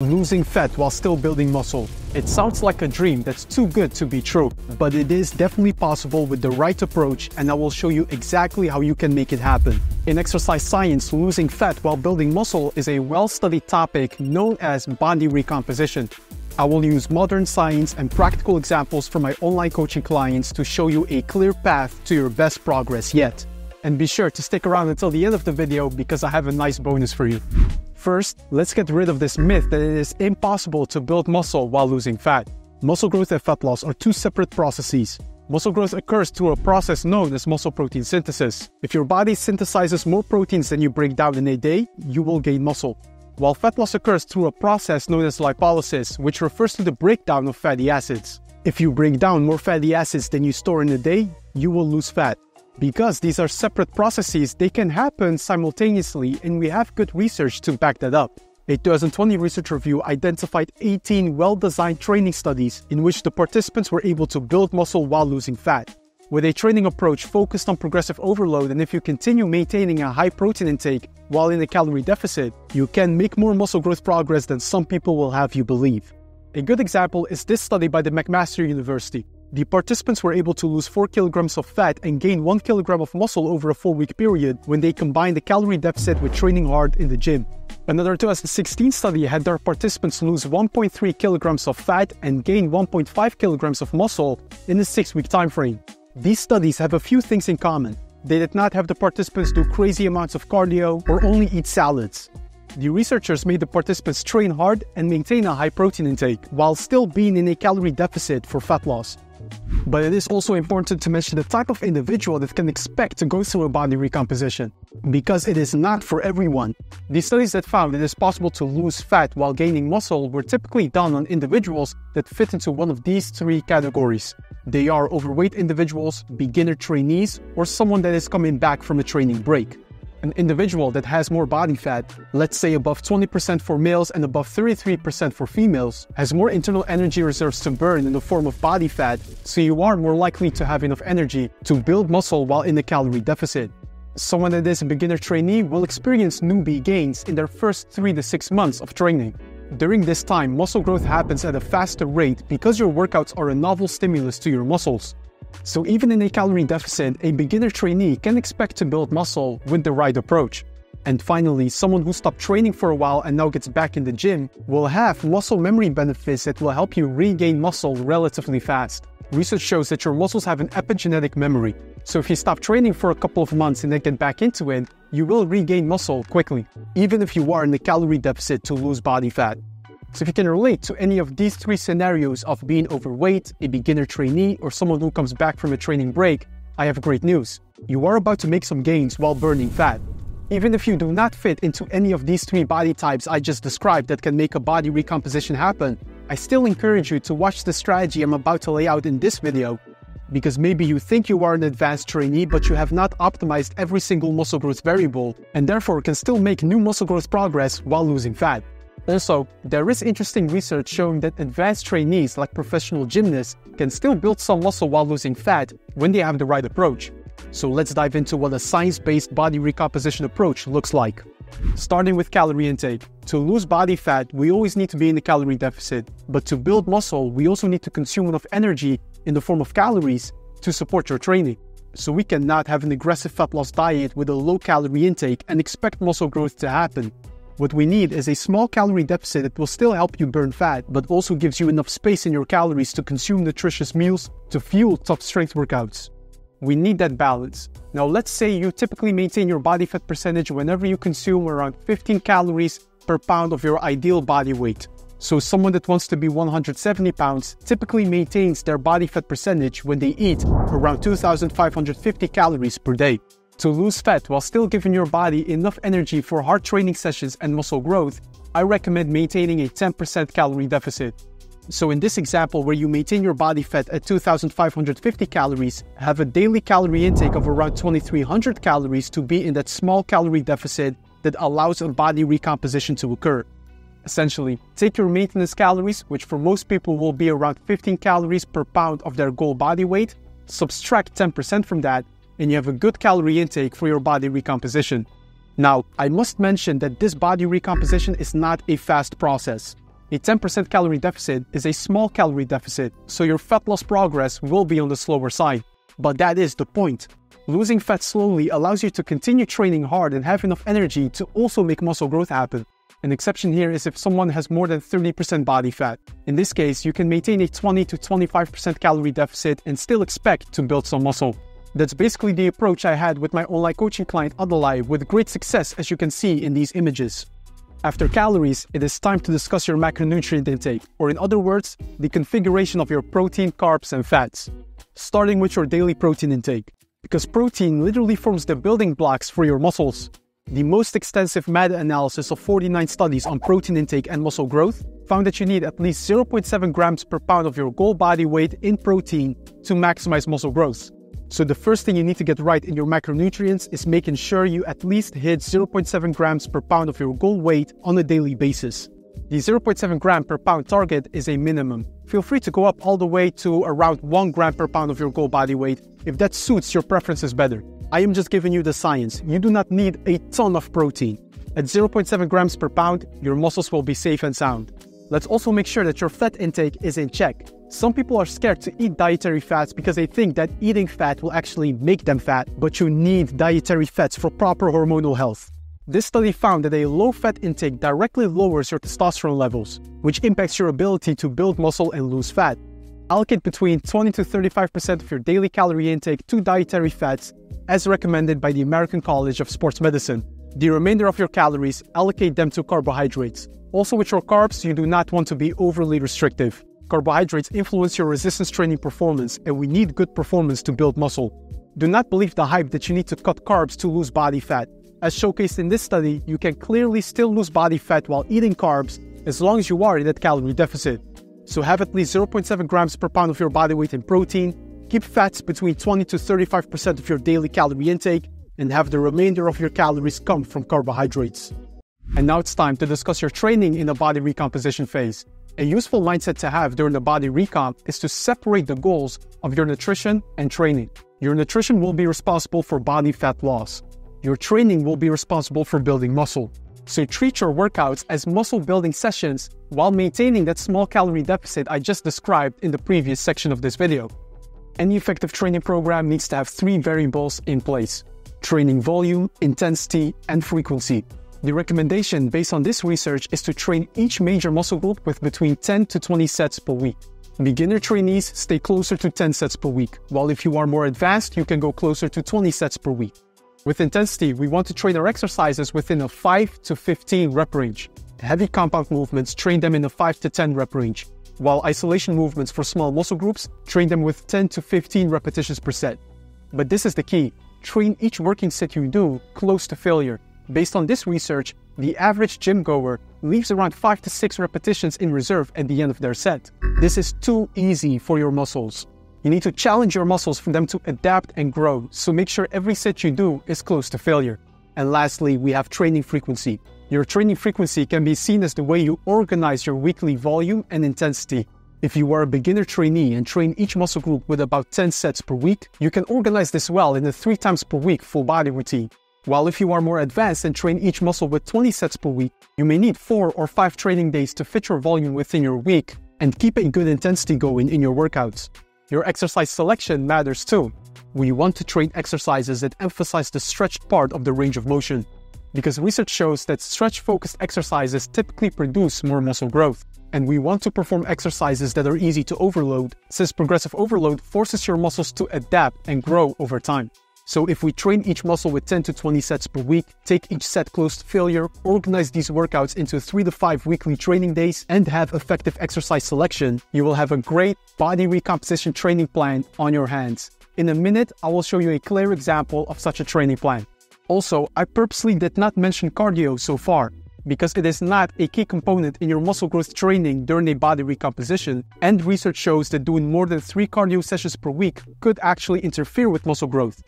Losing fat while still building muscle. It sounds like a dream that's too good to be true, but it is definitely possible with the right approach, and I will show you exactly how you can make it happen. In exercise science, losing fat while building muscle is a well-studied topic known as body recomposition. I will use modern science and practical examples from my online coaching clients to show you a clear path to your best progress yet. And be sure to stick around until the end of the video because I have a nice bonus for you. First, let's get rid of this myth that it is impossible to build muscle while losing fat. Muscle growth and fat loss are two separate processes. Muscle growth occurs through a process known as muscle protein synthesis. If your body synthesizes more proteins than you break down in a day, you will gain muscle. While fat loss occurs through a process known as lipolysis, which refers to the breakdown of fatty acids. If you break down more fatty acids than you store in a day, you will lose fat. Because these are separate processes, they can happen simultaneously, and we have good research to back that up. A 2020 research review identified 18 well-designed training studies in which the participants were able to build muscle while losing fat. With a training approach focused on progressive overload, and if you continue maintaining a high protein intake while in a calorie deficit, you can make more muscle growth progress than some people will have you believe. A good example is this study by the McMaster University. The participants were able to lose 4 kilograms of fat and gain 1 kilogram of muscle over a 4-week period when they combined the calorie deficit with training hard in the gym. Another 2016 study had their participants lose 1.3 kilograms of fat and gain 1.5 kilograms of muscle in a 6-week time frame. These studies have a few things in common. They did not have the participants do crazy amounts of cardio or only eat salads. The researchers made the participants train hard and maintain a high protein intake while still being in a calorie deficit for fat loss. But it is also important to mention the type of individual that can expect to go through a body recomposition, because it is not for everyone. The studies that found it is possible to lose fat while gaining muscle were typically done on individuals that fit into one of these 3 categories. They are overweight individuals, beginner trainees, or someone that is coming back from a training break. An individual that has more body fat, let's say above 20% for males and above 33% for females, has more internal energy reserves to burn in the form of body fat, so you are more likely to have enough energy to build muscle while in a calorie deficit. Someone that is a beginner trainee will experience newbie gains in their first 3 to 6 months of training. During this time, muscle growth happens at a faster rate because your workouts are a novel stimulus to your muscles. So even in a calorie deficit, a beginner trainee can expect to build muscle with the right approach. And finally, someone who stopped training for a while and now gets back in the gym will have muscle memory benefits that will help you regain muscle relatively fast. Research shows that your muscles have an epigenetic memory. So if you stop training for a couple of months and then get back into it, you will regain muscle quickly, even if you are in a calorie deficit to lose body fat. So if you can relate to any of these 3 scenarios of being overweight, a beginner trainee, or someone who comes back from a training break, I have great news. You are about to make some gains while burning fat. Even if you do not fit into any of these 3 body types I just described that can make a body recomposition happen, I still encourage you to watch the strategy I'm about to lay out in this video, because maybe you think you are an advanced trainee but you have not optimized every single muscle growth variable and therefore can still make new muscle growth progress while losing fat. Also, there is interesting research showing that advanced trainees like professional gymnasts can still build some muscle while losing fat when they have the right approach. So let's dive into what a science-based body recomposition approach looks like. Starting with calorie intake. To lose body fat, we always need to be in a calorie deficit, but to build muscle, we also need to consume enough energy in the form of calories to support your training. So we cannot have an aggressive fat loss diet with a low calorie intake and expect muscle growth to happen. What we need is a small calorie deficit that will still help you burn fat, but also gives you enough space in your calories to consume nutritious meals to fuel top strength workouts. We need that balance. Now let's say you typically maintain your body fat percentage whenever you consume around 15 calories per pound of your ideal body weight. So someone that wants to be 170 pounds typically maintains their body fat percentage when they eat around 2,550 calories per day. To lose fat while still giving your body enough energy for hard training sessions and muscle growth, I recommend maintaining a 10% calorie deficit. So in this example where you maintain your body fat at 2,550 calories, have a daily calorie intake of around 2,300 calories to be in that small calorie deficit that allows a body recomposition to occur. Essentially, take your maintenance calories, which for most people will be around 15 calories per pound of their goal body weight, subtract 10% from that, and you have a good calorie intake for your body recomposition. Now, I must mention that this body recomposition is not a fast process. A 10% calorie deficit is a small calorie deficit, so your fat loss progress will be on the slower side. But that is the point. Losing fat slowly allows you to continue training hard and have enough energy to also make muscle growth happen. An exception here is if someone has more than 30% body fat. In this case, you can maintain a 20 to 25% calorie deficit and still expect to build some muscle. That's basically the approach I had with my online coaching client Adalai, with great success, as you can see in these images. After calories, it is time to discuss your macronutrient intake, or in other words, the configuration of your protein, carbs, and fats. Starting with your daily protein intake, because protein literally forms the building blocks for your muscles. The most extensive meta-analysis of 49 studies on protein intake and muscle growth found that you need at least 0.7 grams per pound of your goal body weight in protein to maximize muscle growth. So the first thing you need to get right in your macronutrients is making sure you at least hit 0.7 grams per pound of your goal weight on a daily basis. The 0.7 gram per pound target is a minimum. Feel free to go up all the way to around 1 gram per pound of your goal body weight if that suits your preferences better. I am just giving you the science. You do not need a ton of protein. At 0.7 grams per pound, your muscles will be safe and sound. Let's also make sure that your fat intake is in check. Some people are scared to eat dietary fats because they think that eating fat will actually make them fat, but you need dietary fats for proper hormonal health. This study found that a low-fat intake directly lowers your testosterone levels, which impacts your ability to build muscle and lose fat. Allocate between 20 to 35% of your daily calorie intake to dietary fats, as recommended by the American College of Sports Medicine. The remainder of your calories, allocate them to carbohydrates. Also with your carbs, you do not want to be overly restrictive. Carbohydrates influence your resistance training performance, and we need good performance to build muscle. Do not believe the hype that you need to cut carbs to lose body fat. As showcased in this study, you can clearly still lose body fat while eating carbs as long as you are in that calorie deficit. So have at least 0.7 grams per pound of your body weight in protein, keep fats between 20 to 35% of your daily calorie intake, and have the remainder of your calories come from carbohydrates. And now it's time to discuss your training in the body recomposition phase. A useful mindset to have during the body recomp is to separate the goals of your nutrition and training. Your nutrition will be responsible for body fat loss. Your training will be responsible for building muscle. So treat your workouts as muscle building sessions while maintaining that small calorie deficit I just described in the previous section of this video. Any effective training program needs to have 3 variables in place: training volume, intensity, and frequency. The recommendation based on this research is to train each major muscle group with between 10 to 20 sets per week. Beginner trainees stay closer to 10 sets per week, while if you are more advanced, you can go closer to 20 sets per week. With intensity, we want to train our exercises within a 5 to 15 rep range. Heavy compound movements, train them in a 5 to 10 rep range, while isolation movements for small muscle groups, train them with 10 to 15 repetitions per set. But this is the key: train each working set you do close to failure. Based on this research, the average gym goer leaves around 5 to 6 repetitions in reserve at the end of their set. This is too easy for your muscles. You need to challenge your muscles for them to adapt and grow, so make sure every set you do is close to failure. And lastly, we have training frequency. Your training frequency can be seen as the way you organize your weekly volume and intensity. If you are a beginner trainee and train each muscle group with about 10 sets per week, you can organize this well in a 3 times per week full body routine. While if you are more advanced and train each muscle with 20 sets per week, you may need 4 or 5 training days to fit your volume within your week and keep a good intensity going in your workouts. Your exercise selection matters too. We want to train exercises that emphasize the stretched part of the range of motion, because research shows that stretch-focused exercises typically produce more muscle growth. And we want to perform exercises that are easy to overload, since progressive overload forces your muscles to adapt and grow over time. So if we train each muscle with 10 to 20 sets per week, take each set close to failure, organize these workouts into 3 to 5 weekly training days, and have effective exercise selection, you will have a great body recomposition training plan on your hands. In a minute, I will show you a clear example of such a training plan. Also, I purposely did not mention cardio so far, because it is not a key component in your muscle growth training during a body recomposition, and research shows that doing more than 3 cardio sessions per week could actually interfere with muscle growth.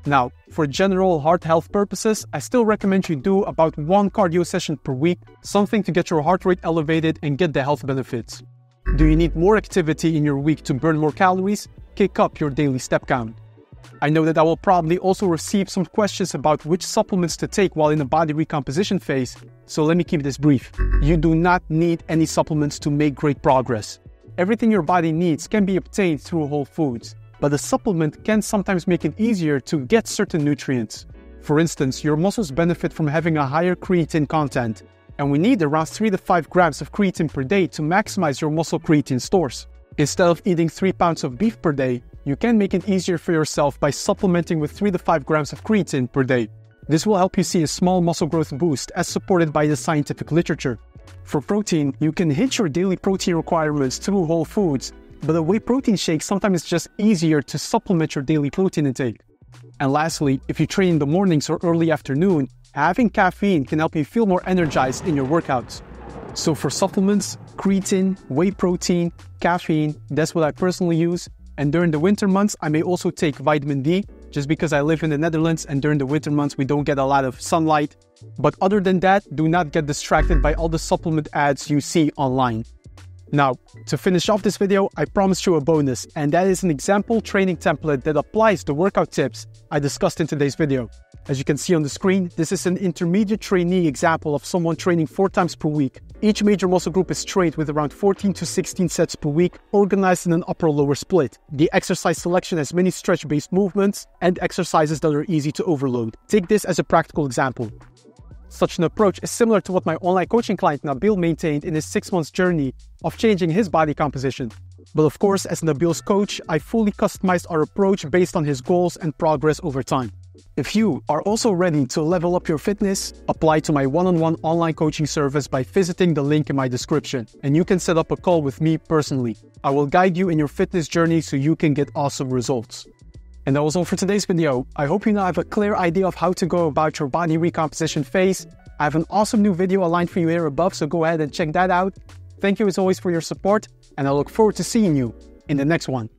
Now, for general heart health purposes, I still recommend you do about 1 cardio session per week, something to get your heart rate elevated and get the health benefits. Do you need more activity in your week to burn more calories? Kick up your daily step count. I know that I will probably also receive some questions about which supplements to take while in the body recomposition phase, so let me keep this brief. You do not need any supplements to make great progress. Everything your body needs can be obtained through whole foods, but a supplement can sometimes make it easier to get certain nutrients. For instance, your muscles benefit from having a higher creatine content, and we need around 3 to 5 grams of creatine per day to maximize your muscle creatine stores. Instead of eating 3 pounds of beef per day, you can make it easier for yourself by supplementing with 3 to 5 grams of creatine per day. This will help you see a small muscle growth boost as supported by the scientific literature. For protein, you can hit your daily protein requirements through whole foods, but a whey protein shake sometimes is just easier to supplement your daily protein intake. And lastly, if you train in the mornings or early afternoon, having caffeine can help you feel more energized in your workouts. So for supplements, creatine, whey protein, caffeine, that's what I personally use. And during the winter months, I may also take vitamin D, just because I live in the Netherlands and during the winter months we don't get a lot of sunlight. But other than that, do not get distracted by all the supplement ads you see online. Now, to finish off this video, I promised you a bonus, and that is an example training template that applies the workout tips I discussed in today's video. As you can see on the screen, this is an intermediate trainee example of someone training 4 times per week. Each major muscle group is trained with around 14 to 16 sets per week, organized in an upper-lower split. The exercise selection has many stretch-based movements and exercises that are easy to overload. Take this as a practical example. Such an approach is similar to what my online coaching client Nabil maintained in his 6-month journey of changing his body composition. But of course, as Nabil's coach, I fully customized our approach based on his goals and progress over time. If you are also ready to level up your fitness, apply to my one-on-one online coaching service by visiting the link in my description, and you can set up a call with me personally. I will guide you in your fitness journey so you can get awesome results. And that was all for today's video. I hope you now have a clear idea of how to go about your body recomposition phase. I have an awesome new video aligned for you here above, so go ahead and check that out. Thank you as always for your support, and I look forward to seeing you in the next one.